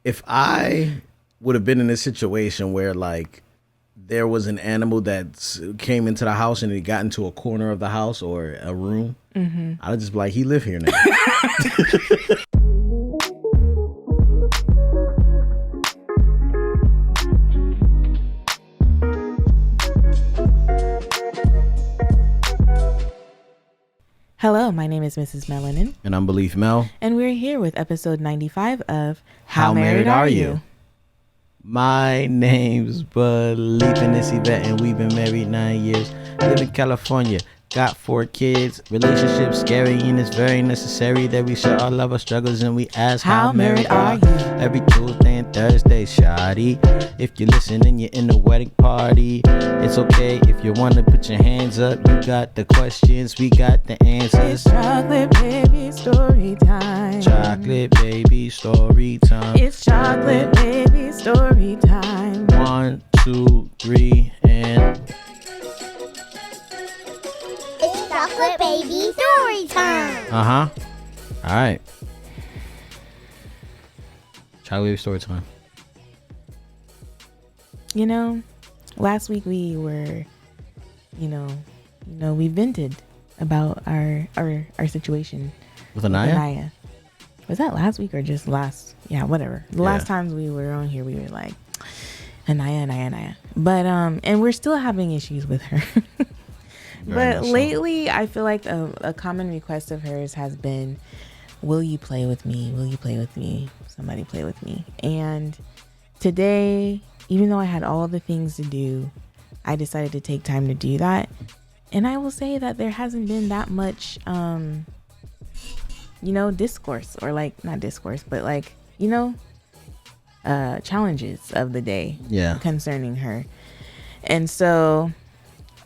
if I would have been in a situation where like there was an animal that came into the house and it got into a corner of the house or a room, I'd just be like, he live here now. Hello, my name is Mrs. Melanin. And I'm Beleaf Mel. And we're here with episode 95 of How Married Are You? My name's Beleaf and it's Yvette, and we've been married 9 years. Live in California, got 4 kids. Relationship scary and it's very necessary that we share all of our struggles and we ask how married are you? Every Tuesday and Thursday, shoddy. If you listen and you're in the wedding party, it's okay if you want to put your hands up. You got the questions, we got the answers. It's chocolate baby story time. Chocolate baby story time. It's chocolate baby story time. 1, 2, 3, and it's chocolate baby story time. All right. Chocolate baby story time. You know, last week we were, we vented about our situation With Anaya? Anaya. Was that last week or just last? Yeah, whatever. The last times we were on here, we were like, Anaya. But, and we're still having issues with her. But lately, I feel like a common request of hers has been, will you play with me? Will you play with me? Somebody play with me. And today, even though I had all the things to do, I decided to take time to do that. And I will say that there hasn't been that much, discourse, or like, not discourse, but like, challenges of the day concerning her. And so,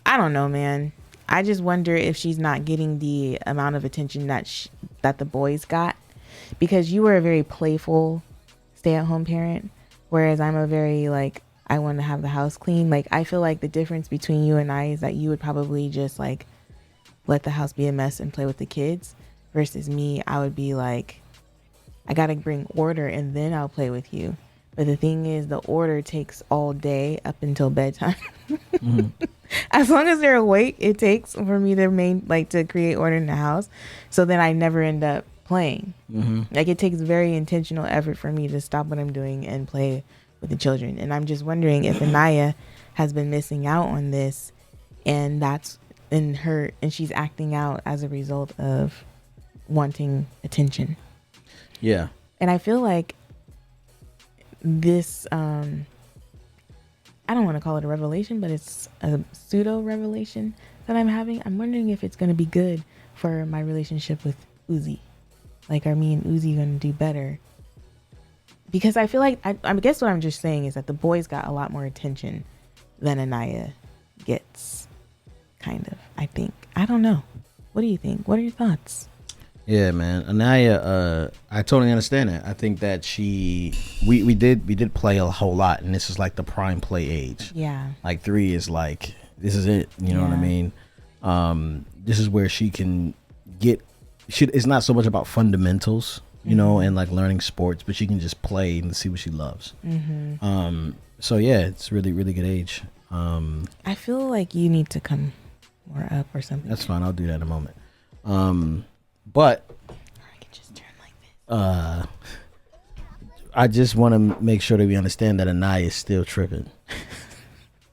I don't know, man. I just wonder if she's not getting the amount of attention that the boys got, because you were a very playful stay-at-home parent, whereas I'm a very like, I want to have the house clean. Like, I feel like the difference between you and I is that you would probably just like let the house be a mess and play with the kids, versus me, I would be like, I gotta bring order and then I'll play with you. But the thing is, the order takes all day up until bedtime. As long as they're awake, it takes for me to create order in the house. So then I never end up playing. Like, it takes very intentional effort for me to stop what I'm doing and play with the children. And I'm just wondering if Anaya has been missing out on this, and that's in her, and she's acting out as a result of wanting attention. Yeah. And I feel like this, I don't want to call it a revelation, but it's a pseudo revelation that I'm having. I'm wondering if it's going to be good for my relationship with Uzi. Like, are me and Uzi going to do better? Because I feel like, I guess what I'm just saying is that the boys got a lot more attention than Anaya gets, kind of, I think. I don't know. What do you think? What are your thoughts? Yeah, man. Anaya, I totally understand that. I think that we did play a whole lot, and this is like the prime play age. Yeah. Like 3 is like, this is it. You know what I mean? This is where she can get, it's not so much about fundamentals, you know, and like learning sports, but she can just play and see what she loves. So yeah, it's really, really good age. I feel like you need to come more up or something. That's fine. I'll do that in a moment. But Or I can just turn like this. I just want to make sure that we understand that Anaya is still tripping.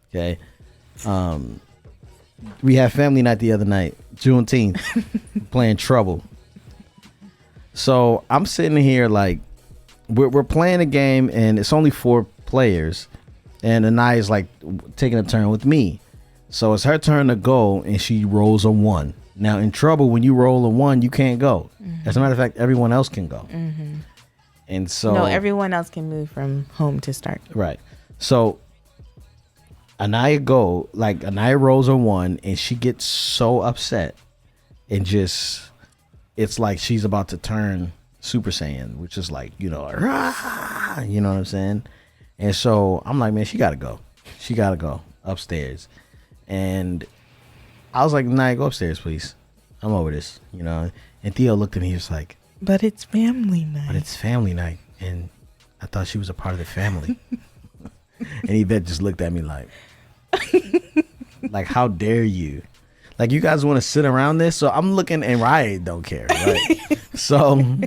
Okay. We had family night the other night, Juneteenth, playing Trouble. So I'm sitting here like, we're playing a game and it's only 4 players, and Anaya's like taking a turn with me. So it's her turn to go, and she rolls a 1. Now, in Trouble, when you roll a 1, you can't go. As a matter of fact, everyone else can go. And so... No, everyone else can move from home to start. Right. So, Anaya rolls a 1, and she gets so upset. And just... It's like she's about to turn Super Saiyan, which is like, rah, you know what I'm saying? And so, I'm like, man, she gotta go. She gotta go upstairs. And... I was like, Anaya, go upstairs, please. I'm over this, And Theo looked at me, he was like, but it's family night. But it's family night, and I thought she was a part of the family. And Yvette just looked at me like how dare you? Like, you guys want to sit around this? So I'm looking, and Riot don't care, right? So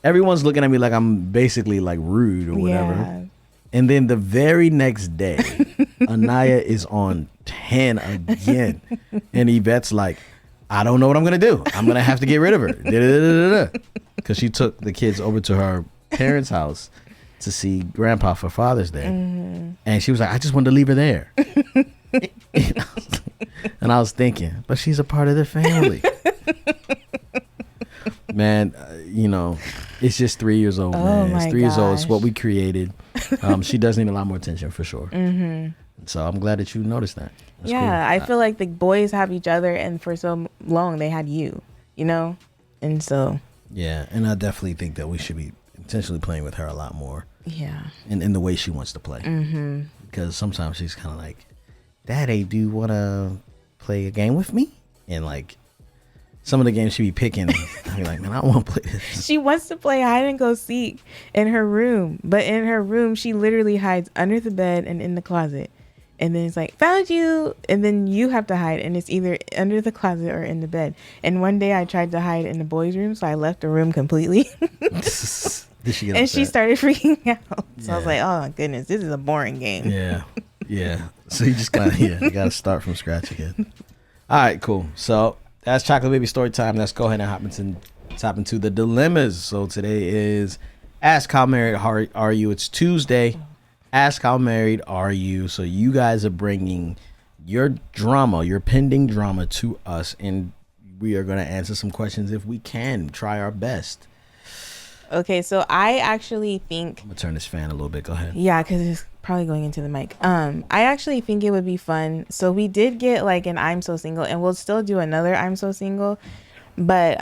everyone's looking at me like I'm basically like rude or whatever. Yeah. And then the very next day, Anaya is on 10 again. And Yvette's like, I don't know what I'm going to do. I'm going to have to get rid of her. Because she took the kids over to her parents' house to see Grandpa for Father's Day. Mm-hmm. And she was like, I just wanted to leave her there. And I was thinking, but she's a part of the family. Man, it's just 3 years old, man. It's 3 years old. It's what we created. She does need a lot more attention for sure. Mm-hmm. So I'm glad that you noticed that. That's cool. I feel like the boys have each other, and for so long they had you, and so. Yeah, and I definitely think that we should be intentionally playing with her a lot more. Yeah. In the way she wants to play. Mm-hmm. Because sometimes she's kind of like, Daddy, do you want to play a game with me? And like, some of the games she be picking, I be like, man, I don't want to play this. She wants to play hide and go seek in her room. But in her room, she literally hides under the bed and in the closet. And then it's like, found you. And then you have to hide. And it's either under the closet or in the bed. And one day I tried to hide in the boys' room. So I left the room completely. Did she get and she started freaking out. So I was like, oh my goodness, this is a boring game. Yeah. So you just gotta, you gotta start from scratch again. All right, cool. So that's Chocolate Baby Story Time. Let's go ahead and hop into the dilemmas. So today is Ask How Married Are You? It's Tuesday. Ask How Married Are You? So you guys are bringing your drama, your pending drama to us, and we are going to answer some questions if we can. Try our best. Okay, so I actually think... I'm going to turn this fan a little bit. Go ahead. Yeah, because it's probably going into the mic. I actually think it would be fun. So we did get like an I'm So Single, and we'll still do another I'm So Single. But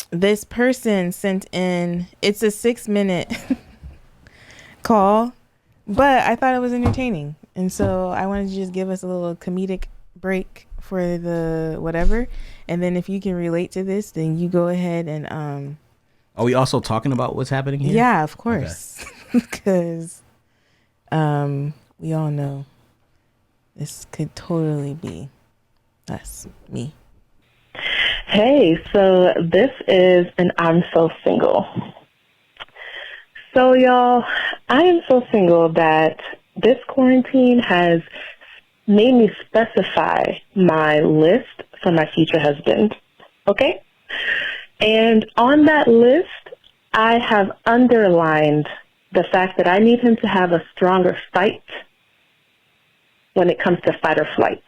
this person sent in... It's a 6-minute call, but I thought it was entertaining. And so I wanted to just give us a little comedic break for the whatever. And then if you can relate to this, then you go ahead and... Are we also talking about what's happening here? Yeah, of course. Because we all know this could totally be us, me. Hey, so this is an I'm So Single. So y'all, I am so single that this quarantine has made me specify my list for my future husband. Okay? And on that list, I have underlined the fact that I need him to have a stronger fight when it comes to fight or flight.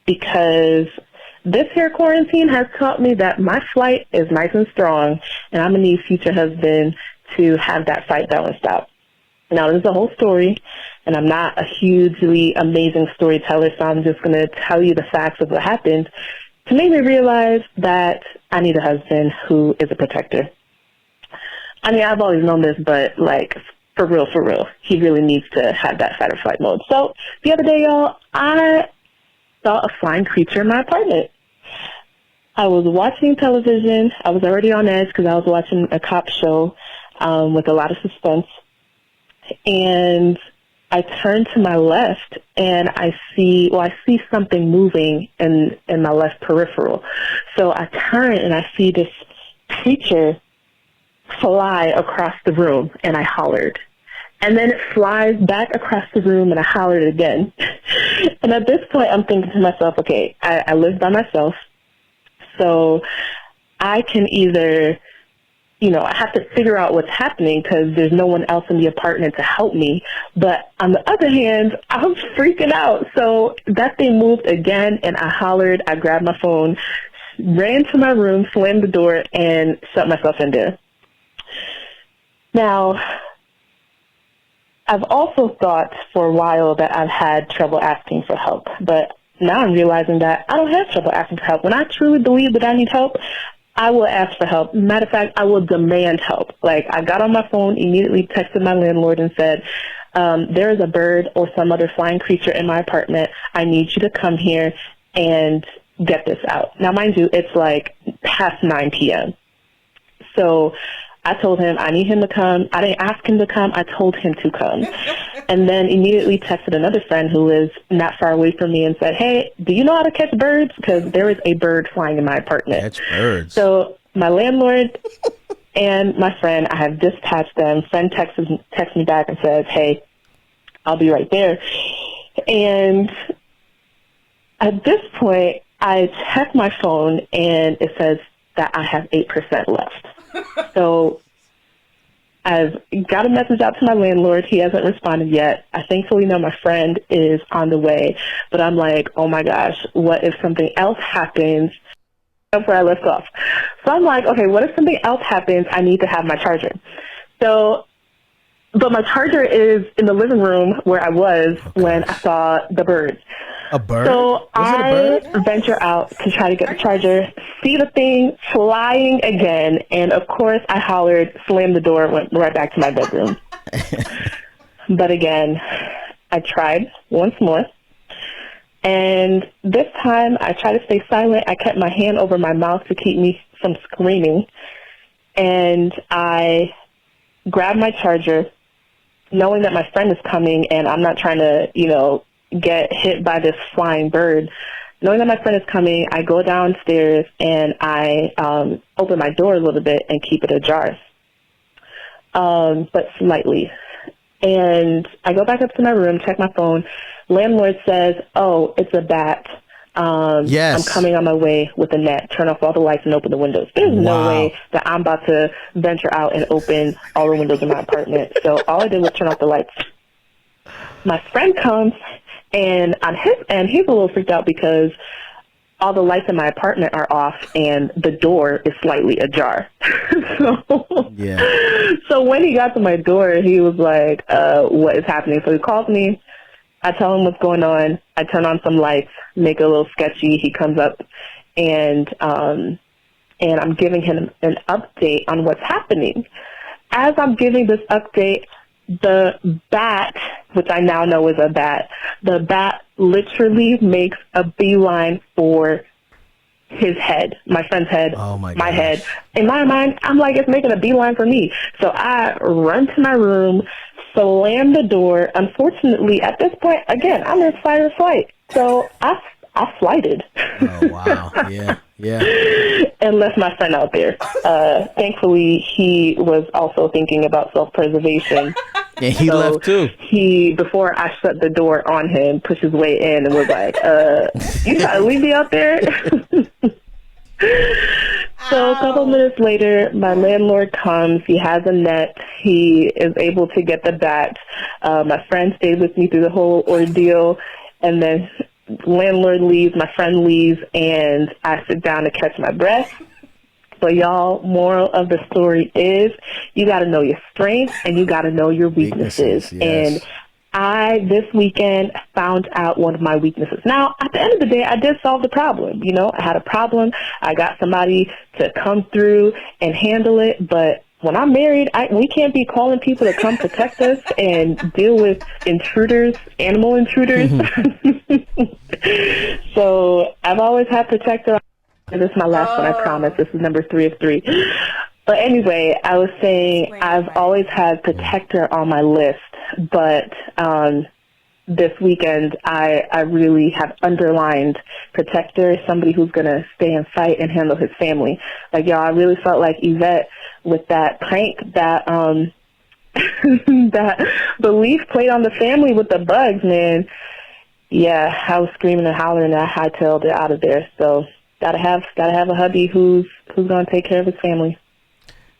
Because this here quarantine has taught me that my flight is nice and strong, and I'm going to need future husband to have that fight balanced out. Now, there's a whole story, and I'm not a hugely amazing storyteller, so I'm just going to tell you the facts of what happened to make me realize that I need a husband who is a protector. I mean, I've always known this, but like, for real, he really needs to have that fight or flight mode. So the other day, y'all, I saw a flying creature in my apartment. I was watching television. I was already on edge because I was watching a cop show with a lot of suspense. And I turn to my left, and I see something moving in my left peripheral. So I turn, and I see this creature fly across the room, and I hollered. And then it flies back across the room, and I hollered again. And at this point, I'm thinking to myself, okay, I live by myself, so I can either... I have to figure out what's happening because there's no one else in the apartment to help me. But on the other hand, I'm freaking out. So that thing moved again, and I hollered. I grabbed my phone, ran to my room, slammed the door, and shut myself in there. Now, I've also thought for a while that I've had trouble asking for help. But now I'm realizing that I don't have trouble asking for help. When I truly believe that I need help, I will ask for help. Matter of fact, I will demand help. Like, I got on my phone, immediately texted my landlord and said, there is a bird or some other flying creature in my apartment. I need you to come here and get this out. Now, mind you, it's like past 9 p.m. So I told him I need him to come. I didn't ask him to come. I told him to come. And then immediately texted another friend who was not far away from me and said, hey, do you know how to catch birds? Because there is a bird flying in my apartment. Catch birds. So my landlord and my friend, I have dispatched them. Friend texts me back and says, hey, I'll be right there. And at this point, I check my phone and it says that I have 8% left. So I've got a message out to my landlord. He hasn't responded yet. I thankfully know my friend is on the way, but I'm like, oh my gosh, what if something else happens? That's where I left off. So I'm like, okay, what if something else happens? I need to have my charger. So, but my charger is in the living room where I was when I saw the birds. A bird? So I venture out to try to get the charger, see the thing flying again, and of course I hollered, slammed the door, went right back to my bedroom. But again, I tried once more. And this time I tried to stay silent. I kept my hand over my mouth to keep me from screaming. And I grabbed my charger, knowing that my friend is coming and I'm not trying to, get hit by this flying bird. Knowing that my friend is coming, I go downstairs and I open my door a little bit and keep it ajar, but slightly. And I go back up to my room, check my phone. Landlord says, oh, it's a bat. Yes. I'm coming on my way with a net. Turn off all the lights and open the windows. There's no way that I'm about to venture out and open all the windows in my apartment. So all I did was turn off the lights. My friend comes, and on his end, he's a little freaked out because all the lights in my apartment are off and the door is slightly ajar. So when he got to my door, he was like, what is happening? So he calls me. I tell him what's going on. I turn on some lights, make it a little sketchy. He comes up and I'm giving him an update on what's happening. As I'm giving this update, the bat, which I now know is a bat, the bat literally makes a beeline for his head, my friend's head, my head. In my mind, I'm like, it's making a beeline for me. So I run to my room, slam the door. Unfortunately, at this point, again, I'm in fight or flight. So I flighted. Oh, wow. Yeah. And left my friend out there. Thankfully, he was also thinking about self-preservation. And he left too. He, before I shut the door on him, pushed his way in and was like, you gotta leave me out there? So a couple minutes later, my landlord comes. He has a net. He is able to get the bat. My friend stayed with me through the whole ordeal. And then landlord leaves, my friend leaves, and I sit down to catch my breath. But y'all, moral of the story is you got to know your strengths and you got to know your weaknesses. Yes. And I, this weekend, found out one of my weaknesses. Now, at the end of the day, I did solve the problem. I had a problem. I got somebody to come through and handle it. But when I'm married, we can't be calling people to come protect us and deal with intruders, animal intruders. So I've always had protector. This is my last one, I promise. This is number 3 of 3. But anyway, I was saying I've always had protector on my list, but this weekend I really have underlined protector, somebody who's going to stay and fight and handle his family. Like, y'all, I really felt like Yvette with that prank that that Beleaf played on the family with the bugs, man. Yeah, I was screaming and hollering and I hightailed it out of there. So gotta have a hubby who's gonna take care of his family.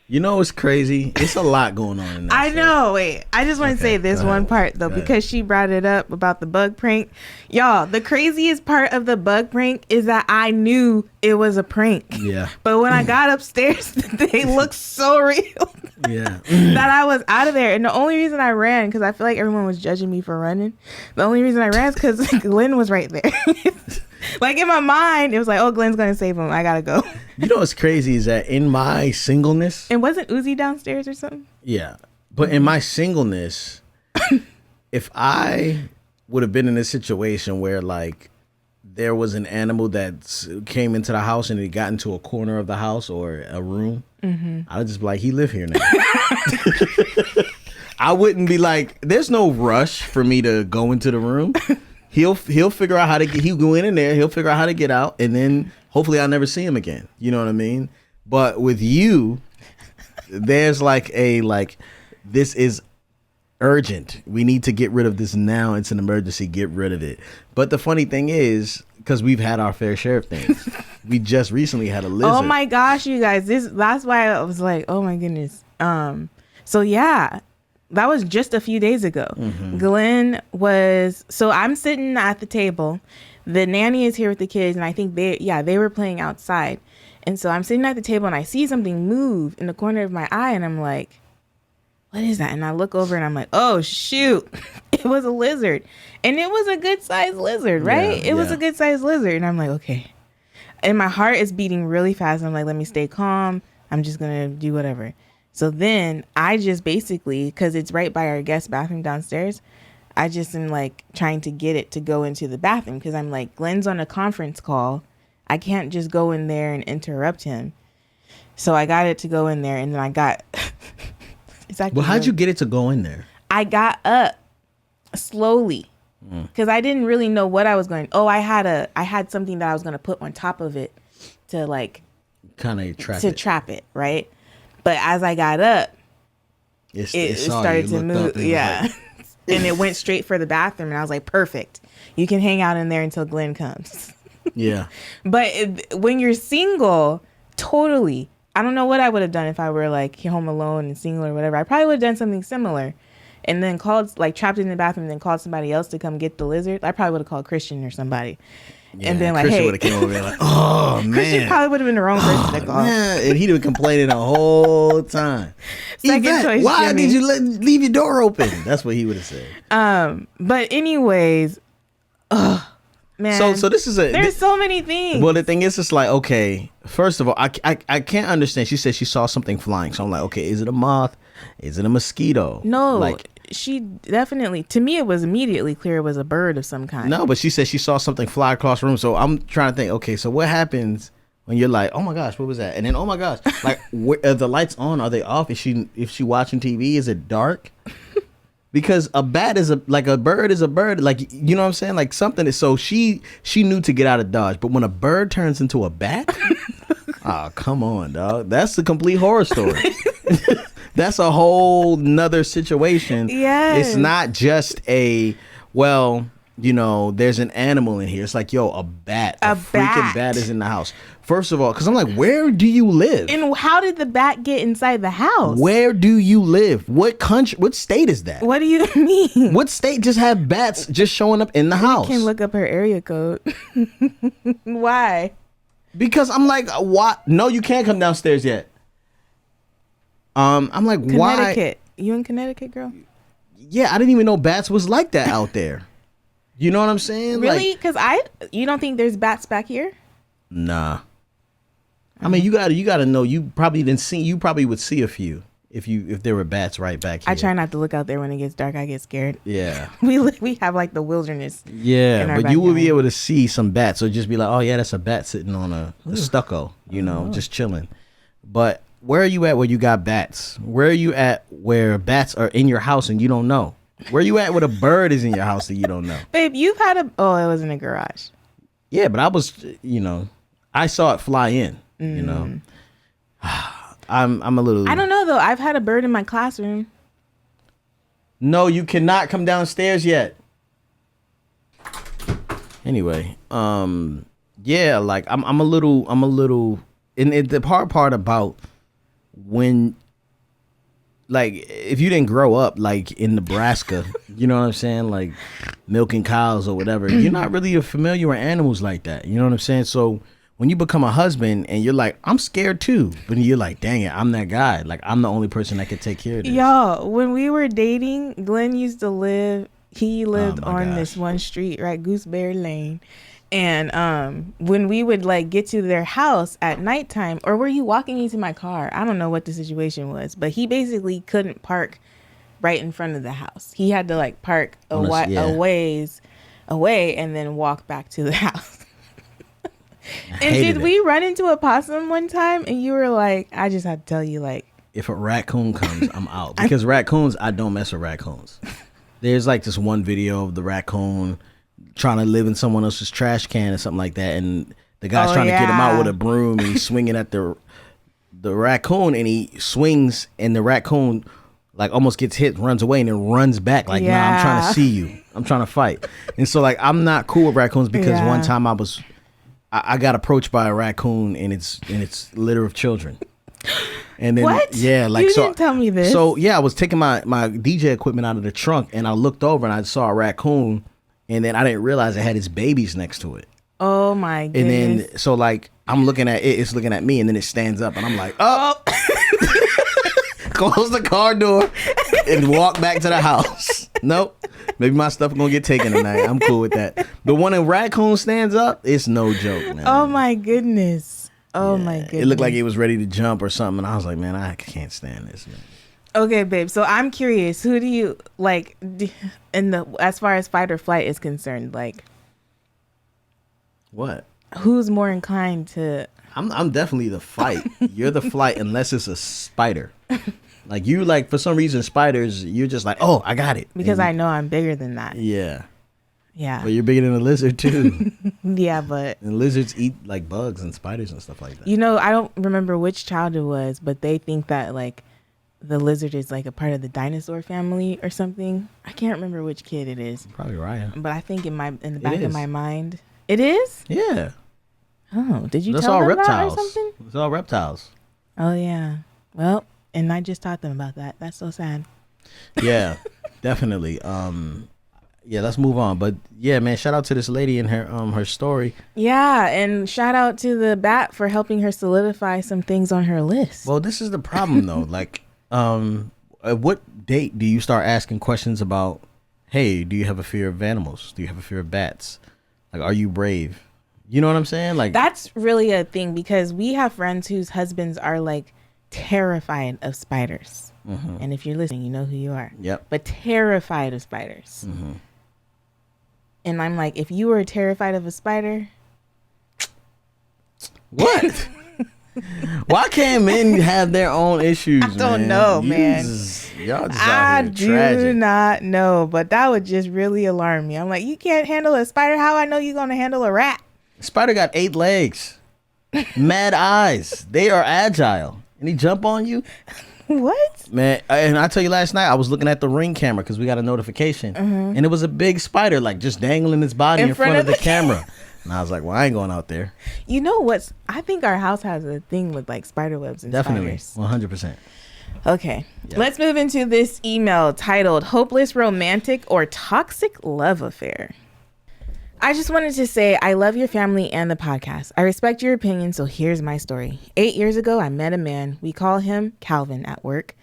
It's crazy. It's a lot going on in that. I know. Wait, I just want to say this one part though, because she brought it up about the bug prank. Y'all, the craziest part of the bug prank is that I knew it was a prank. Yeah. But when I got upstairs, they looked so real. Yeah. That I was out of there. And the only reason I ran, because I feel like everyone was judging me for running. The only reason I ran is because Glen was right there. Like, in my mind, it was like, oh, Glen's going to save him. I got to go. What's crazy is that in my singleness. And wasn't Uzi downstairs or something? Yeah. But in my singleness, if I would have been in a situation where, like, there was an animal that came into the house and it got into a corner of the house or a room, I would just be like, he live here now. I wouldn't be like, there's no rush for me to go into the room. He'll figure out how to get, he'll go in there, he'll figure out how to get out, and then hopefully I'll never see him again. You know what I mean? But with you, there's this is urgent. We need to get rid of this now. It's an emergency. Get rid of it. But the funny thing is, because we've had our fair share of things. We just recently had a lizard. Oh my gosh, you guys. That's why I was like, oh my goodness. So yeah, that was just a few days ago. Glen so I'm sitting at the table. The nanny is here with the kids, and I think they were playing outside. And so I'm sitting at the table and I see something move in the corner of my eye, and I'm like, what is that? And I look over and I'm like, oh shoot, it was a lizard. And it was a good sized lizard, right? It was a good sized lizard. And I'm like, okay. And my heart is beating really fast. I'm like, let me stay calm. I'm just going to do whatever. So then I just basically, because it's right by our guest bathroom downstairs, I just am like trying to get it to go into the bathroom, because I'm like, Glen's on a conference call. I can't just go in there and interrupt him. So I got it to go in there, and then I got... Well, how'd you get it to go in there? I got up slowly because I didn't really know what I was going. Oh, I had something that I was going to put on top of it to like kind of trap it, right? But as I got up, it started to move. Yeah, and it went straight for the bathroom, and I was like, perfect. You can hang out in there until Glen comes. Yeah, but when you're single, totally. I don't know what I would have done if I were like home alone and single or whatever. I probably would have done something similar, and then called, like, trapped in the bathroom and then called somebody else to come get the lizard. I probably would have called Christian or somebody. Yeah, and then like, Christian hey, would have came over and like, oh man, Christian probably would have been the wrong person to call. Yeah, and he'd have been complaining the whole time. Second choice, why Jimmy. did you leave your door open? That's what he would have said. But anyways, man. So this is there's so many things. Well, the thing is, it's like, okay, first of all, I can't understand. She said she saw something flying, so I'm like, okay, is it a moth? Is it a mosquito? No, like, she definitely, to me, it was immediately clear it was a bird of some kind. No, but she said she saw something fly across the room. So I'm trying to think, okay, so what happens when you're like, oh my gosh, what was that? And then, oh my gosh, like, are the lights on? Are they off? If she watching TV, is it dark? Because a bat is a bird is a bird. Like, you know what I'm saying? Like, something is, so she knew to get out of Dodge. But when a bird turns into a bat, oh, come on, dog. That's a complete horror story. That's a whole nother situation. Yes. It's not just there's an animal in here. It's like, yo, a bat. A freaking bat is in the house. First of all, because I'm like, where do you live? And how did the bat get inside the house? Where do you live? What country? What state is that? What do you mean? What state just have bats just showing up in the house? You can look up her area code. Why? Because I'm like, what? No, you can't come downstairs yet. I'm like, why? Connecticut. You in Connecticut, girl? Yeah, I didn't even know bats was like that out there. You know what I'm saying? Really? Because you don't think there's bats back here? Nah. I mean, you gotta know. You probably would see a few if there were bats right back here. I try not to look out there when it gets dark. I get scared. Yeah. We have like the wilderness. Yeah, but you will be able to see some bats. So just be like, oh yeah, that's a bat sitting on a stucco, just chilling. But where are you at where you got bats? Where are you at where bats are in your house and you don't know? Where are you at where a bird is in your house that you don't know? Babe, you've had it was in a garage. Yeah, but I was, I saw it fly in, I'm a little. I don't know though. I've had a bird in my classroom. No, you cannot come downstairs yet. Anyway, yeah, like I'm a little, and the hard part about when, like, if you didn't grow up like in Nebraska, you know what I'm saying, like milking cows or whatever, you're not really familiar with animals like that. You know what I'm saying? So when you become a husband and you're like, I'm scared too, but you're like, dang it, I'm that guy. Like, I'm the only person that could take care of this. Yo, when we were dating, Glen used to live. He lived on this one street, right, Gooseberry Lane. And when we would like get to their house at nighttime, or were you walking into my car? I don't know what the situation was, but he basically couldn't park right in front of the house. He had to like park a ways away and then walk back to the house. And did we run into a possum one time and you were like, I just had to tell you, like, if a raccoon comes, I'm out. Because raccoons, I don't mess with raccoons. There's like this one video of the raccoon trying to live in someone else's trash can or something like that, and the guy's trying to get him out with a broom, and he's swinging at the raccoon, and he swings, and the raccoon like almost gets hit, runs away, and then runs back like, nah, I'm trying to see you. I'm trying to fight. And so like I'm not cool with raccoons because one time I got approached by a raccoon in its litter of children. And then what? Yeah, like you didn't tell me this. So yeah, I was taking my DJ equipment out of the trunk, and I looked over and I saw a raccoon, and then I didn't realize it had its babies next to it. Oh my goodness. And then so like I'm looking at it, it's looking at me, and then it stands up, and I'm like, oh. Close the car door and walk back to the house. Nope. Maybe my stuff gonna get taken tonight. I'm cool with that. But when a raccoon stands up, it's no joke, man. Oh my goodness. Oh my goodness. It looked like it was ready to jump or something, and I was like, man, I can't stand this, man. Okay, babe. So I'm curious. Who do you like as far as fight or flight is concerned? Like, what? Who's more inclined to? I'm definitely the fight. You're the flight unless it's a spider. Like you, like for some reason, spiders. You're just like, oh, I got it because I know I'm bigger than that. Yeah. Yeah. But you're bigger than a lizard too. Yeah, but and lizards eat like bugs and spiders and stuff like that. You know, I don't remember which child it was, but they think that like the lizard is like a part of the dinosaur family or something. I can't remember which kid it is. Probably Ryan. But I think in the back of my mind, it is. Yeah. Oh, did you That's tell all them reptiles. that or something? It's all reptiles. Oh yeah. Well, and I just taught them about that. That's so sad. Yeah, definitely. Yeah, let's move on. But yeah, man, shout out to this lady and her story. Yeah, and shout out to the bat for helping her solidify some things on her list. Well, this is the problem though. Like, at what date do you start asking questions about, hey, do you have a fear of animals? Do you have a fear of bats? Like, are you brave? You know what I'm saying? Like, that's really a thing because we have friends whose husbands are like terrified of spiders. Mm-hmm. And if you're listening, you know who you are. Yep. But terrified of spiders. Mm-hmm. And I'm like, if you were terrified of a spider, what? Why can't men have their own issues? I don't know, man. Y'all just I out here do not know, but that would just really alarm me. I'm like, you can't handle a spider. How I know you're gonna handle a rat? Spider got 8 legs, mad eyes. They are agile, and he jump on you. What? Man, and I tell you, last night I was looking at the Ring camera because we got a notification, and it was a big spider like just dangling its body in front of the camera. And I was like, well, I ain't going out there. You know what's? I think our house has a thing with like spider webs and definitely spiders. 100%. Okay, let's move into this email titled "Hopeless Romantic or Toxic Love Affair." I just wanted to say I love your family and the podcast. I respect your opinion, so here's my story. 8 years ago, I met a man. We call him Calvin at work.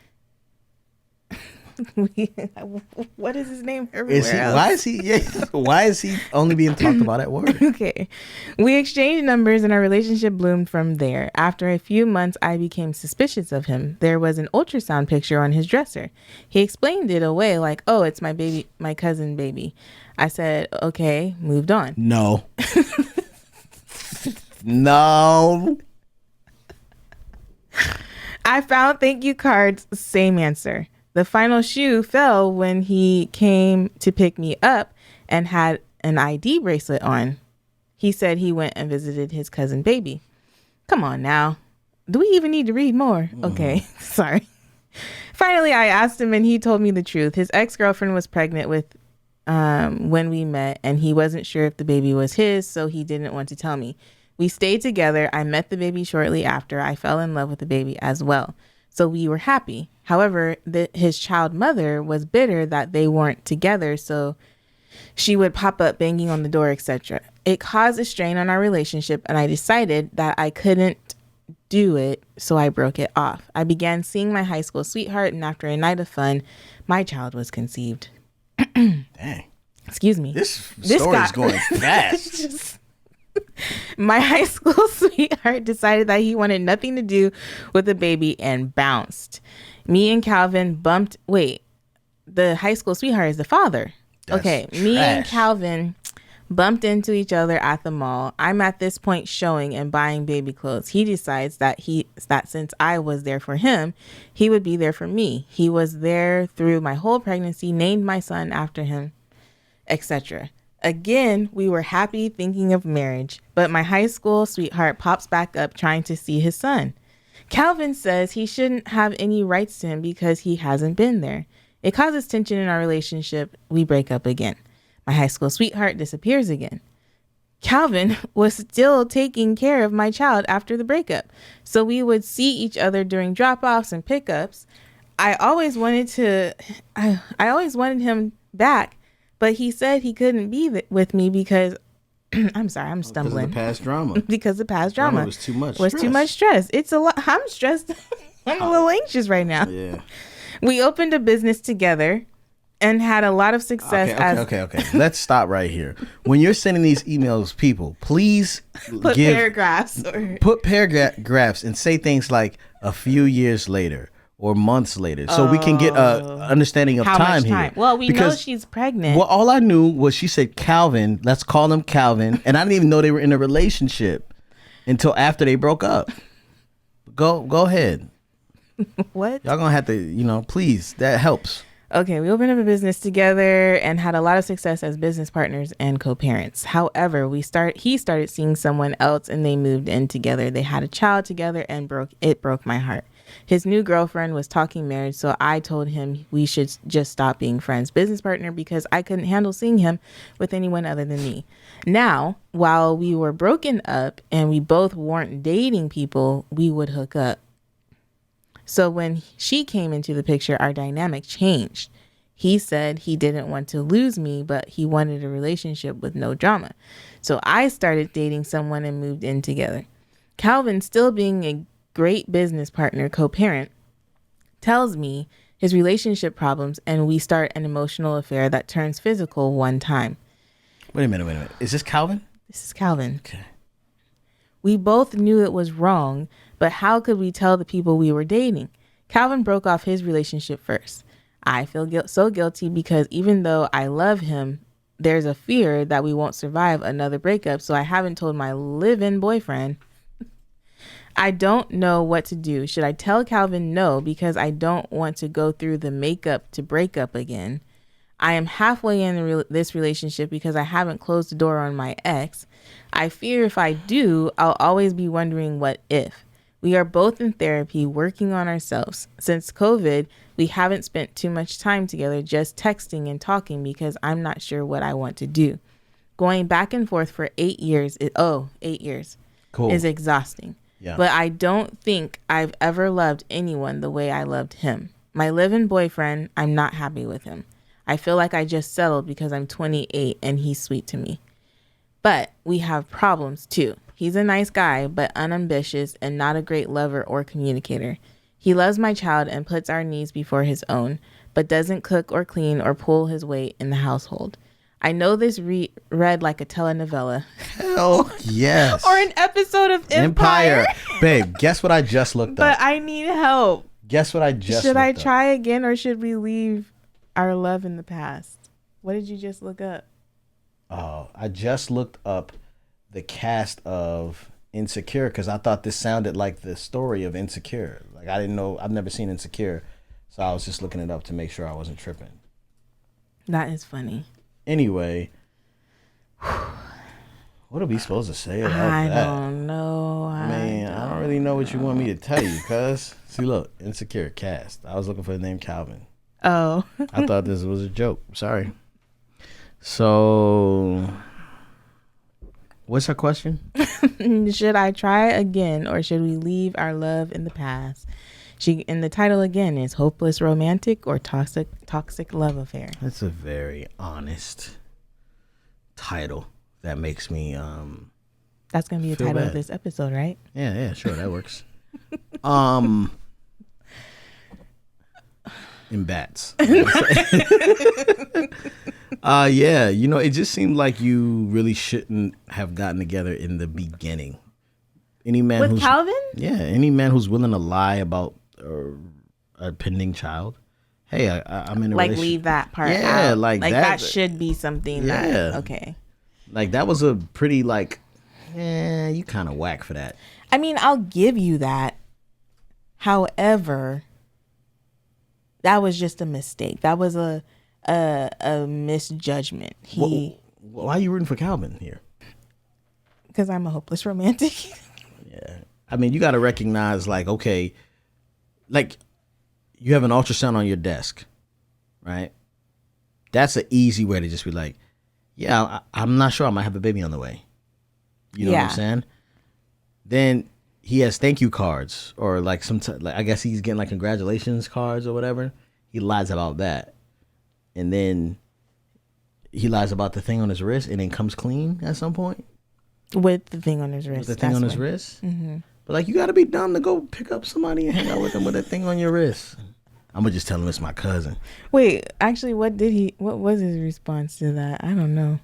What is his name everywhere else? Why is he only being talked about at work? Okay. We exchanged numbers and our relationship bloomed from there. After a few months, I became suspicious of him. There was an ultrasound picture on his dresser. He explained it away like, oh, it's my baby, my cousin baby. I said, okay, moved on. No. No. I found thank you cards, same answer. The final shoe fell when he came to pick me up and had an ID bracelet on. He said he went and visited his cousin baby. Come on now. Do we even need to read more? Okay, sorry. Finally, I asked him and he told me the truth. His ex-girlfriend was pregnant with when we met and he wasn't sure if the baby was his, so he didn't want to tell me. We stayed together. I met the baby shortly after. I fell in love with the baby as well. So we were happy. However, his child mother was bitter that they weren't together, so she would pop up banging on the door, etc. It caused a strain on our relationship, and I decided that I couldn't do it, so I broke it off. I began seeing my high school sweetheart, and after a night of fun, my child was conceived. Dang. Excuse me. This story's going fast. My high school sweetheart decided that he wanted nothing to do with the baby and bounced. Me and Calvin bumped. Wait, the high school sweetheart is the father. That's okay, trash. me and Calvin Bumped into each other at the mall. I'm at this point showing and buying baby clothes. He decides that since I was there for him, he would be there for me. He was there through my whole pregnancy, named my son after him, etc. Again, we were happy thinking of marriage, but my high school sweetheart pops back up trying to see his son. Calvin says he shouldn't have any rights to him because he hasn't been there. It causes tension in our relationship. We break up again. My high school sweetheart disappears again. Calvin was still taking care of my child after the breakup, so we would see each other during drop-offs and pickups. I always wanted him back, but he said he couldn't be with me because I'm sorry, I'm stumbling. Because of the past drama. Because the past drama was too much. Too much stress. It's a lot. I'm stressed. I'm a little anxious right now. Yeah. We opened a business together and had a lot of success. Okay. Let's stop right here. When you're sending these emails, people, please put paragraphs and say things like a few years later or months later, so we can get a understanding of time here. Well, we know she's pregnant. Well, all I knew was she said Calvin. Let's call him Calvin, and I didn't even know they were in a relationship until after they broke up. Go ahead. What? Y'all gonna have to, please. That helps. Okay, we opened up a business together and had a lot of success as business partners and co-parents. However, he started seeing someone else and they moved in together. They had a child together and broke my heart. His new girlfriend was talking marriage, so I told him we should just stop being friends, business partner, because I couldn't handle seeing him with anyone other than me. Now, while we were broken up and we both weren't dating people, we would hook up. So when she came into the picture, our dynamic changed. He said he didn't want to lose me, but he wanted a relationship with no drama. So I started dating someone and moved in together. Calvin, still being a great business partner, co-parent, tells me his relationship problems, and we start an emotional affair that turns physical one time. Wait a minute. Is this Calvin? This is Calvin. Okay. We both knew it was wrong, but how could we tell the people we were dating? Calvin broke off his relationship first. I feel so guilty because even though I love him, there's a fear that we won't survive another breakup, so I haven't told my live-in boyfriend. I don't know what to do. Should I tell Calvin no because I don't want to go through the makeup to break up again? I am halfway in this relationship because I haven't closed the door on my ex. I fear if I do, I'll always be wondering what if. We are both in therapy, working on ourselves. Since COVID, we haven't spent too much time together, just texting and talking because I'm not sure what I want to do. Going back and forth for 8 years, 8 years cool. is exhausting. Yeah. But I don't think I've ever loved anyone the way I loved him. My live-in boyfriend, I'm not happy with him. I feel like I just settled because I'm 28 and he's sweet to me. But we have problems too. He's a nice guy, but unambitious and not a great lover or communicator. He loves my child and puts our needs before his own, but doesn't cook or clean or pull his weight in the household. I know this read like a telenovela. Hell yes. Or an episode of Empire. Babe, guess what I just looked up? But I need help. Guess what I just Should looked I up? try again or should we leave our love in the past? What did you just look up? Oh, I just looked up the cast of Insecure because I thought this sounded like the story of Insecure. Like I didn't know, I've never seen Insecure, so I was just looking it up to make sure I wasn't tripping. That is funny. Anyway, what are we supposed to say about that? I don't know. I don't really know what you want me to tell you, cuz. See, look, Insecure cast. I was looking for the name Calvin. Oh. I thought this was a joke. Sorry. So, what's her question? Should I try again or should we leave our love in the past? And the title again is Hopeless Romantic or Toxic Love Affair. That's a very honest title. That makes me That's gonna be the title of this episode, right? Yeah, sure, that works. In bats. Yeah, it just seemed like you really shouldn't have gotten together in the beginning. Any man with Calvin? Yeah, any man who's willing to lie about a pending child. Hey, I'm in a relationship. Leave that part out. Yeah, like that should be something that, okay. Like, that was a pretty, like, you kind of whack for that. I mean, I'll give you that. However, that was just a mistake. That was a misjudgment. Why are you rooting for Calvin here? Because I'm a hopeless romantic. Yeah. I mean, you got to recognize, like, okay, like, you have an ultrasound on your desk, right? That's an easy way to just be like, yeah, I'm not sure I might have a baby on the way. You know what I'm saying? Then he has thank you cards, or like like, I guess he's getting like congratulations cards or whatever. He lies about that. And then he lies about the thing on his wrist and then comes clean at some point. With the thing on his wrist. With the thing on his wrist? Mm-hmm. But like, you got to be dumb to go pick up somebody and hang out with them with that thing on your wrist. I'm going to just tell him it's my cousin. Wait, actually, what was his response to that? I don't know.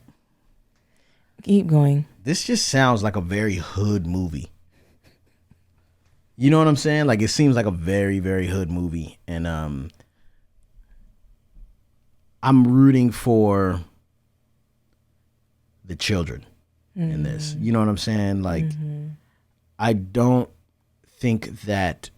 Keep going. This just sounds like a very hood movie. You know what I'm saying? Like, it seems like a very, very hood movie. And I'm rooting for the children in this. You know what I'm saying? Like, I don't think that,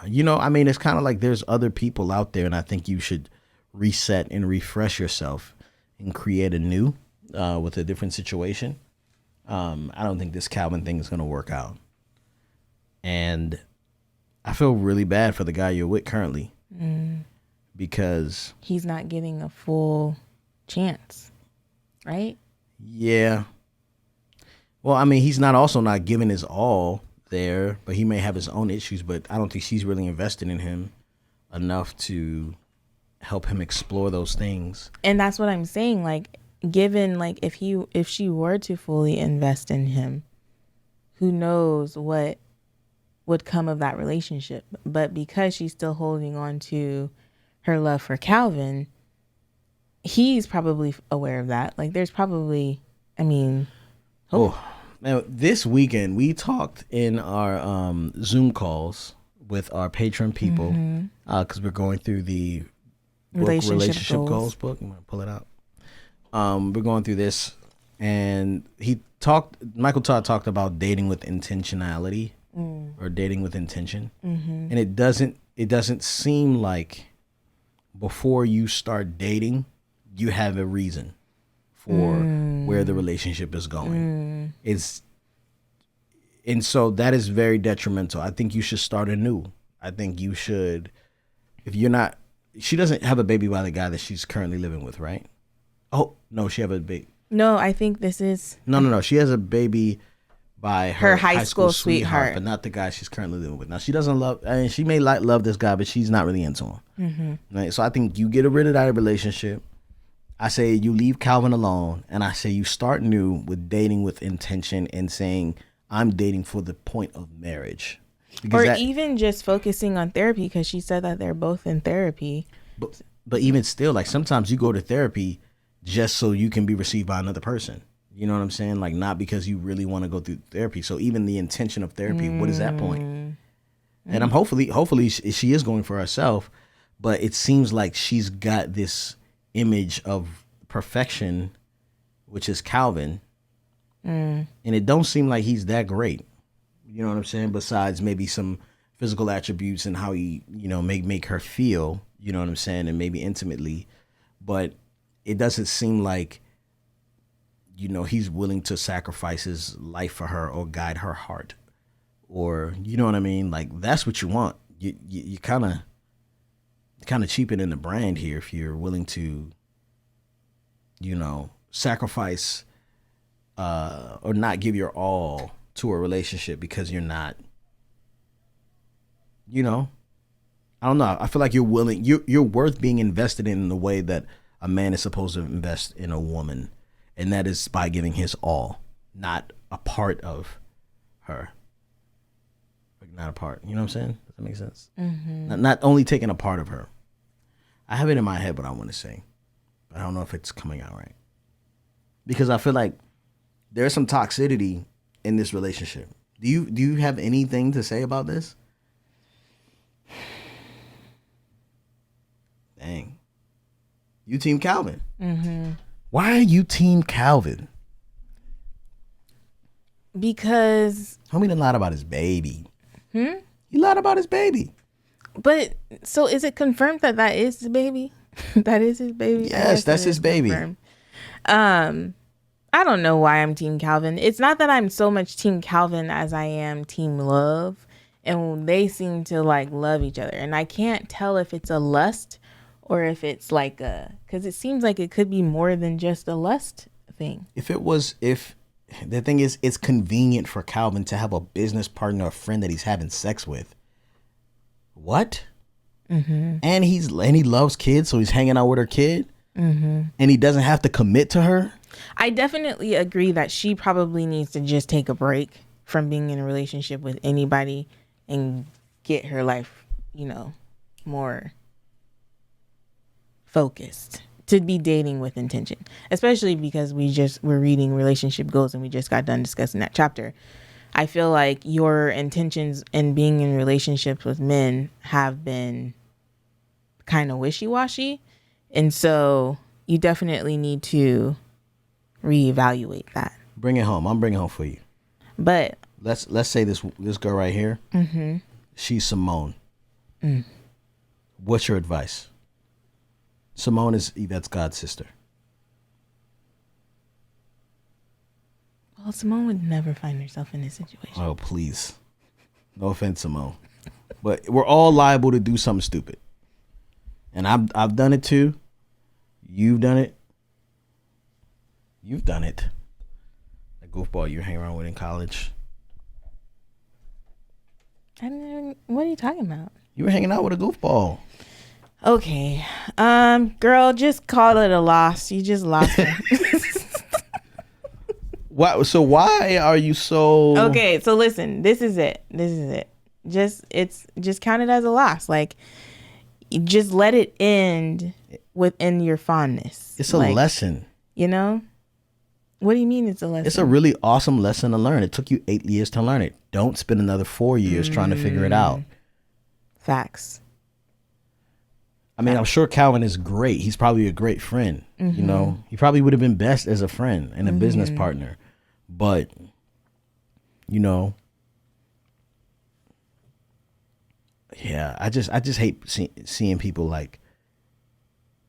you know, I mean, it's kind of like there's other people out there, and I think you should reset and refresh yourself and create a new with a different situation. I don't think this Calvin thing is going to work out. And I feel really bad for the guy you're with currently because he's not getting a full chance, right? Yeah. Well, I mean, he's not giving his all there, but he may have his own issues, but I don't think she's really invested in him enough to help him explore those things. And that's what I'm saying. Like, given, like, if she were to fully invest in him, who knows what would come of that relationship. But because she's still holding on to her love for Calvin, he's probably aware of that. Like, there's probably, I mean, now, this weekend we talked in our Zoom calls with our patron people because we're going through the relationship goals book. I'm gonna pull it out. We're going through this, and Michael Todd talked about dating with intentionality or dating with intention, and it doesn't seem like before you start dating you have a reason for where the relationship is going. And so that is very detrimental. I think you should start anew. I think you should, she doesn't have a baby by the guy that she's currently living with, right? Oh, no, she have a baby. No, I think this is. No. She has a baby by her high school sweetheart, but not the guy she's currently living with. Now, she doesn't love, I mean, she may love this guy, but she's not really into him. Right? So I think you get rid of that relationship. I say you leave Calvin alone, and I say you start new with dating with intention and saying, I'm dating for the point of marriage. Or even just focusing on therapy, because she said that they're both in therapy. But even still, like, sometimes you go to therapy just so you can be received by another person. You know what I'm saying? Like, not because you really want to go through therapy. So even the intention of therapy, what is that point? And I'm hopefully she is going for herself, but it seems like she's got this image of perfection, which is Calvin, and it don't seem like he's that great. You know what I'm saying? Besides maybe some physical attributes and how he, make her feel, you know what I'm saying, and maybe intimately, but it doesn't seem like, he's willing to sacrifice his life for her or guide her heart, or, you know what I mean? Like, that's what you want. You kind of cheapen in the brand here if you're willing to, sacrifice or not give your all to a relationship because you're not, I don't know. I feel like you're willing, you're worth being invested in the way that a man is supposed to invest in a woman, and that is by giving his all, not a part of her. Like, not a part. You know what I'm saying? Does that make sense? Not only taking a part of her. I have it in my head what I want to say, but I don't know if it's coming out right. Because I feel like there's some toxicity in this relationship. Do you have anything to say about this? Dang. You team Calvin. Why are you Team Calvin? Because homie done lied about his baby. He lied about his baby. But so is it confirmed that is the baby? That is his baby? Yes, that's his baby. Confirmed. I don't know why I'm Team Calvin. It's not that I'm so much Team Calvin as I am Team Love. And they seem to like love each other. And I can't tell if it's a lust or if it's like because it seems like it could be more than just a lust thing. If the thing is, it's convenient for Calvin to have a business partner, a friend that he's having sex with. What? Mm-hmm. And he loves kids, so he's hanging out with her kid. Mm-hmm. And he doesn't have to commit to her. I definitely agree that she probably needs to just take a break from being in a relationship with anybody and get her life, more focused, to be dating with intention, especially because we're reading relationship goals and we just got done discussing that chapter. I feel like your intentions in being in relationships with men have been kind of wishy-washy. And so you definitely need to reevaluate that. Bring it home. I'm bringing it home for you. But let's say this girl right here. Mm-hmm. She's Simone. What's your advice? Simone is Yvette's god sister. Well, Simone would never find herself in this situation. Oh, please. No offense, Simone. But we're all liable to do something stupid. And I've done it too. You've done it. You've done it. That goofball you hang around with in college. What are you talking about? You were hanging out with a goofball. Okay. Girl, just call it a loss. You just lost her. So why are you so... Okay, so listen, this is it. Just count it as a loss. Like, you just let it end within your fondness. It's a lesson. What do you mean it's a lesson? It's a really awesome lesson to learn. It took you 8 years to learn it. Don't spend another 4 years trying to figure it out. Facts. I mean, I'm sure Calvin is great. He's probably a great friend. Mm-hmm. He probably would have been best as a friend and a business partner. But, yeah, I just hate seeing people like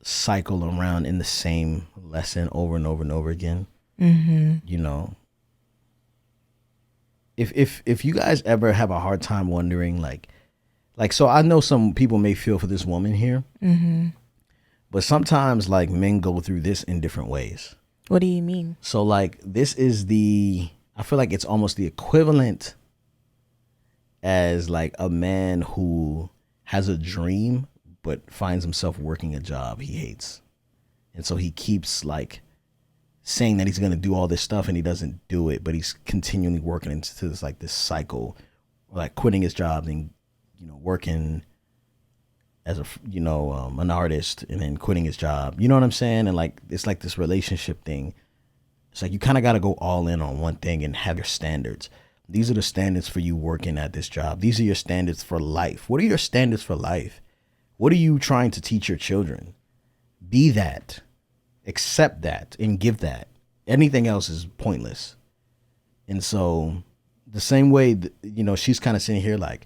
cycle around in the same lesson over and over and over again. Mm-hmm. If you guys ever have a hard time wondering, like, so I know some people may feel for this woman here, but sometimes like men go through this in different ways. What do you mean? So like this is I feel like it's almost the equivalent as like a man who has a dream but finds himself working a job he hates. And so he keeps like saying that he's going to do all this stuff and he doesn't do it, but he's continually working into this cycle, like quitting his job and working as an artist and then quitting his job. You know what I'm saying? And like it's like this relationship thing. It's like you kind of got to go all in on one thing and have your standards. These are the standards for you working at this job. These are your standards for life. What are your standards for life? What are you trying to teach your children? Be that, accept that, and give that. Anything else is pointless. And so the same way, she's kind of sitting here like,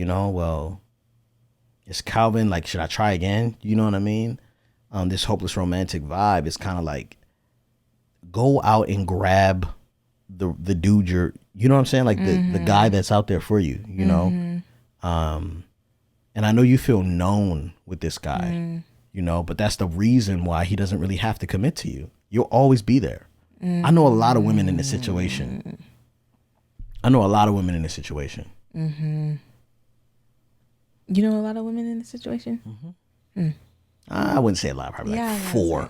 well, is Calvin like, should I try again? You know what I mean? This hopeless romantic vibe is kind of like, go out and grab the dude you know what I'm saying? Like the guy that's out there for you, And I know you feel known with this guy, but that's the reason why he doesn't really have to commit to you. You'll always be there. I know a lot of women in this situation. You know a lot of women in this situation? I wouldn't say a lot, probably like 4.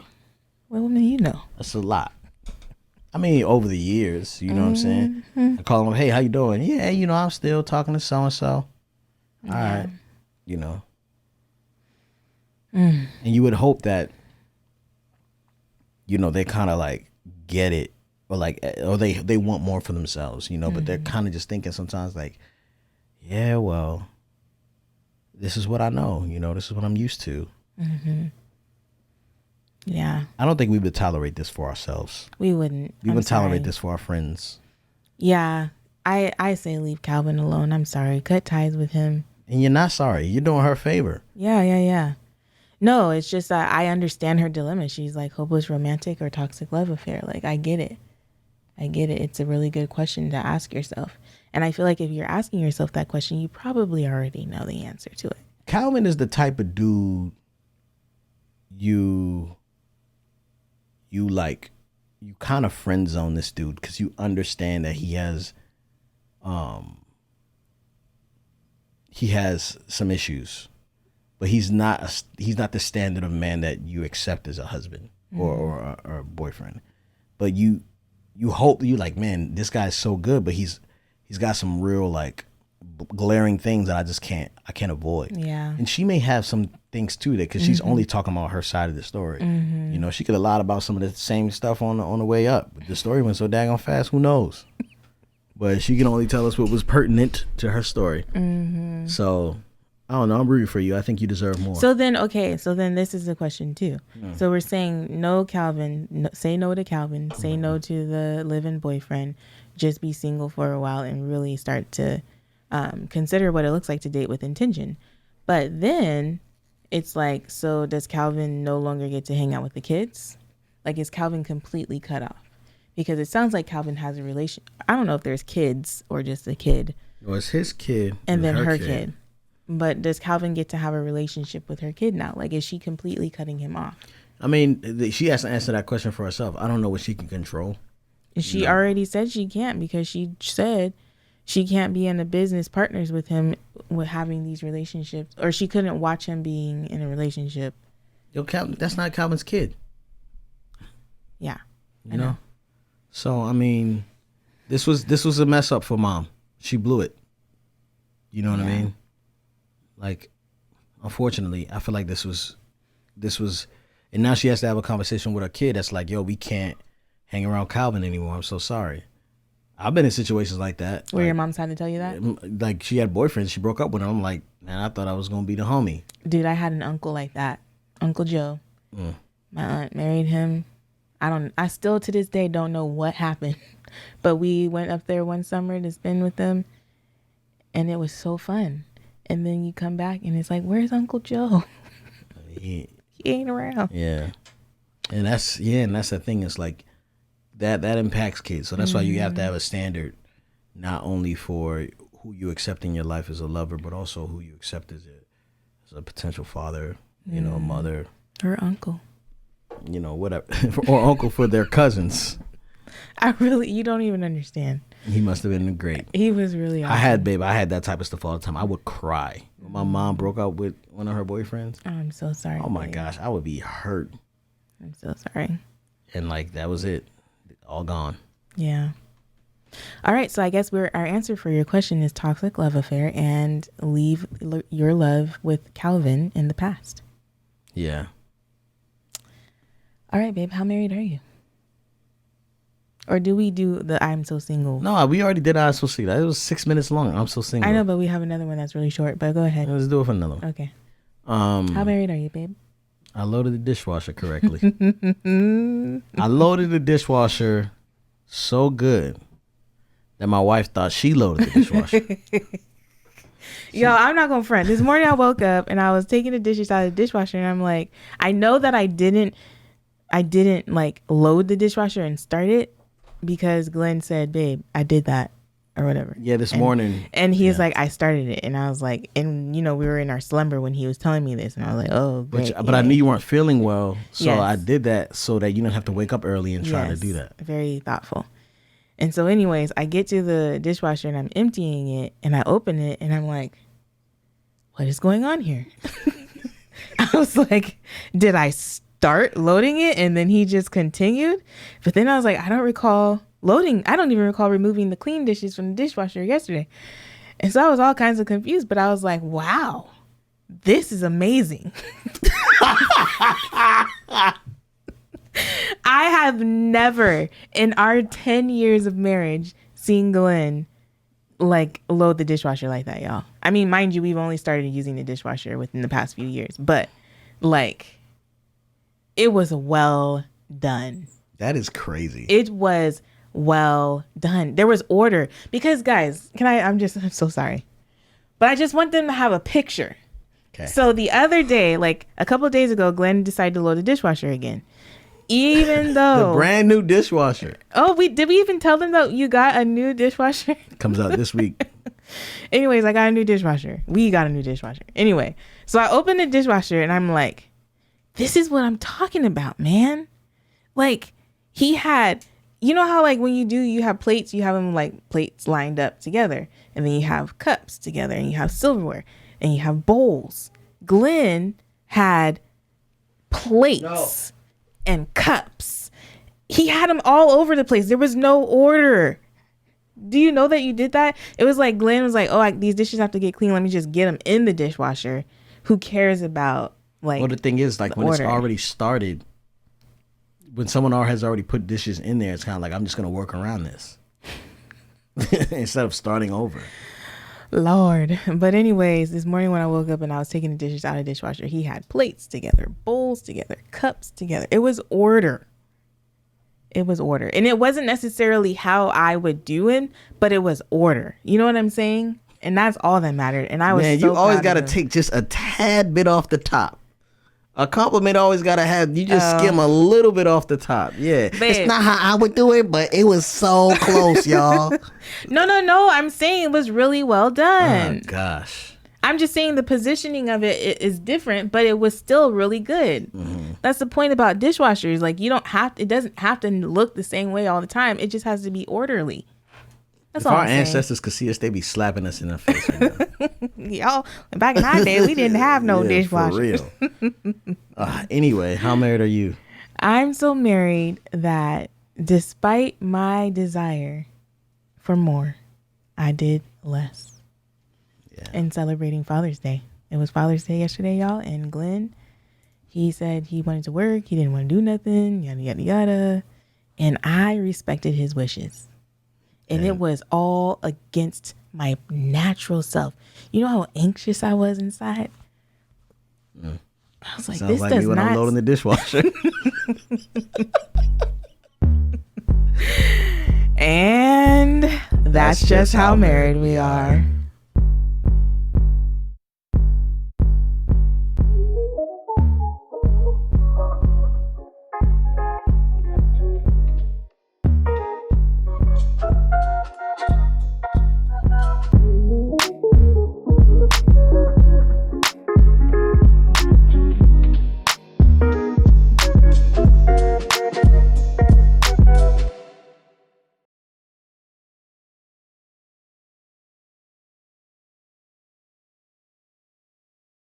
What women you know? That's a lot. I mean, over the years, you know what I'm saying? I call them, hey, how you doing? Yeah, I'm still talking to so-and-so. All right, And you would hope that, they kind of like get it or they want more for themselves, but they're kind of just thinking sometimes like, yeah, well, this is what I know, this is what I'm used to. Yeah. I don't think we would tolerate this for ourselves. We wouldn't. We would tolerate this for our friends. Yeah. I say leave Calvin alone. I'm sorry. Cut ties with him. And you're not sorry. You're doing her a favor. Yeah. No, it's just that I understand her dilemma. She's like hopeless romantic or toxic love affair. Like, I get it. It's a really good question to ask yourself. And I feel like if you're asking yourself that question, you probably already know the answer to it. Calvin is the type of dude you kind of friend zone this dude because you understand that he has some issues, but he's not the standard of man that you accept as a husband or a boyfriend. But you hope, you like, man, this guy's so good, but he's got some real like glaring things that I can't avoid. Yeah. And she may have some things too, that because she's only talking about her side of the story. You know, she could have lied about some of the same stuff on the way up, but the story went so daggone fast, who knows? But she can only tell us what was pertinent to her story. So I don't know, I'm rooting for you. I think you deserve more. So then this is the question too. So we're saying no Calvin, say no to Calvin, say no to the live-in boyfriend, just be single for a while and really start to consider what it looks like to date with intention. But then it's like, so does Calvin no longer get to hang out with the kids? Like, is Calvin completely cut off? Because it sounds like Calvin has a relation. I don't know if there's kids or just a kid. Well, it's his kid. And then her kid. But does Calvin get to have a relationship with her kid now? Like, is she completely cutting him off? I mean, she has to answer that question for herself. I don't know what she can control. She already said she can't, because she said she can't be in a business partners with him with having these relationships, or she couldn't watch him being in a relationship. Yo, Calvin, that's not Calvin's kid. Yeah. You know? So, I mean, this was a mess up for mom. She blew it. You know what I mean? Like, unfortunately, I feel like this was, and now she has to have a conversation with her kid that's like, yo, we can't hang around Calvin anymore. I'm so sorry. I've been in situations like that. Where your mom's had to tell you that? Like, she had boyfriends. She broke up with him. I'm like, man, I thought I was going to be the homie. Dude, I had an uncle like that. Uncle Joe. My aunt married him. I still to this day don't know what happened. But we went up there one summer to spend with them. And it was so fun. And then you come back and it's like, where's Uncle Joe? He ain't around. Yeah. And that's the thing. It's like that impacts kids. So that's why you have to have a standard, not only for who you accept in your life as a lover, but also who you accept as a potential father, you know, mother. Or uncle. You know, whatever. Or uncle for their cousins. You don't even understand. He must have been great. He was really awesome. I had that type of stuff all the time. I would cry when my mom broke up with one of her boyfriends. Oh, I'm so sorry. Oh my gosh, I would be hurt. I'm so sorry. And like, that was it. All gone. Yeah. All right. So I guess our answer for your question is toxic love affair and leave your love with Calvin in the past. Yeah. All right, babe. How married are you? Or do we do the I'm so single? No, we already did I'm so single. It was 6 minutes long. I'm so single. I know, but we have another one that's really short. But go ahead. Let's do it for another one. Okay. How married are you, babe? I loaded the dishwasher correctly. I loaded the dishwasher so good that my wife thought she loaded the dishwasher. Yo, I'm not gonna front. This morning I woke up and I was taking the dishes out of the dishwasher and I'm like, I know that I didn't like load the dishwasher and start it because Glen said, babe, I did that or whatever. Yeah, this morning. And he was like, I started it. And I was like, and you know, we were in our slumber when he was telling me this and I was like, oh, great. But I knew you weren't feeling well. So I did that so that you don't have to wake up early and try to do that. Very thoughtful. And so anyways, I get to the dishwasher and I'm emptying it and I open it and I'm like, what is going on here? I was like, did I start loading it? And then he just continued. But then I was like, I don't recall loading. I don't even recall removing the clean dishes from the dishwasher yesterday. And so I was all kinds of confused, but I was like, wow, this is amazing. I have never in our 10 years of marriage seen Glen like load the dishwasher like that, y'all. I mean, mind you, we've only started using the dishwasher within the past few years, but like it was well done. That is crazy. It was well done. There was order. Because, guys, I'm so sorry. But I just want them to have a picture. Okay. So the other day, like a couple of days ago, Glenn decided to load the dishwasher again. Even though... the brand new dishwasher. Oh, did we even tell them that you got a new dishwasher? Comes out this week. Anyways, I got a new dishwasher. We got a new dishwasher. Anyway, so I opened the dishwasher and I'm like, this is what I'm talking about, man. Like, he had... You know how, like, when you have plates, you have them, like, plates lined up together. And then you have cups together. And you have silverware. And you have bowls. Glenn had plates and cups. He had them all over the place. There was no order. Do you know that you did that? It was like Glenn was like, oh, these dishes have to get clean. Let me just get them in the dishwasher. Who cares about, like, well, the thing is, like, when it's already started... When someone has already put dishes in there, it's kind of like, I'm just going to work around this instead of starting over. Lord. But anyways, this morning when I woke up and I was taking the dishes out of the dishwasher, he had plates together, bowls together, cups together. It was order. It was order. And it wasn't necessarily how I would do it, but it was order. You know what I'm saying? And that's all that mattered. And I was you always got to take just a tad bit off the top. A compliment always gotta have, you just skim a little bit off the top. Yeah. Babe. It's not how I would do it, but it was so close, y'all. No. I'm saying it was really well done. Oh, gosh. I'm just saying the positioning of it is different, but it was still really good. Mm-hmm. That's the point about dishwashers. Like, it doesn't have to look the same way all the time. It just has to be orderly. That's if all our I'm saying. Ancestors could see us, they'd be slapping us in the face right now. Y'all, back in our day, we didn't have no dishwasher. For real. Anyway, how married are you? I'm so married that despite my desire for more, I did less. Yeah. In celebrating Father's Day. It was Father's Day yesterday, y'all, and Glenn, he said he wanted to work. He didn't want to do nothing, yada, yada, yada. And I respected his wishes. And it was all against my natural self. You know how anxious I was inside? I was like, sounds this like does me when not... I'm loading the dishwasher. And that's just how married we are.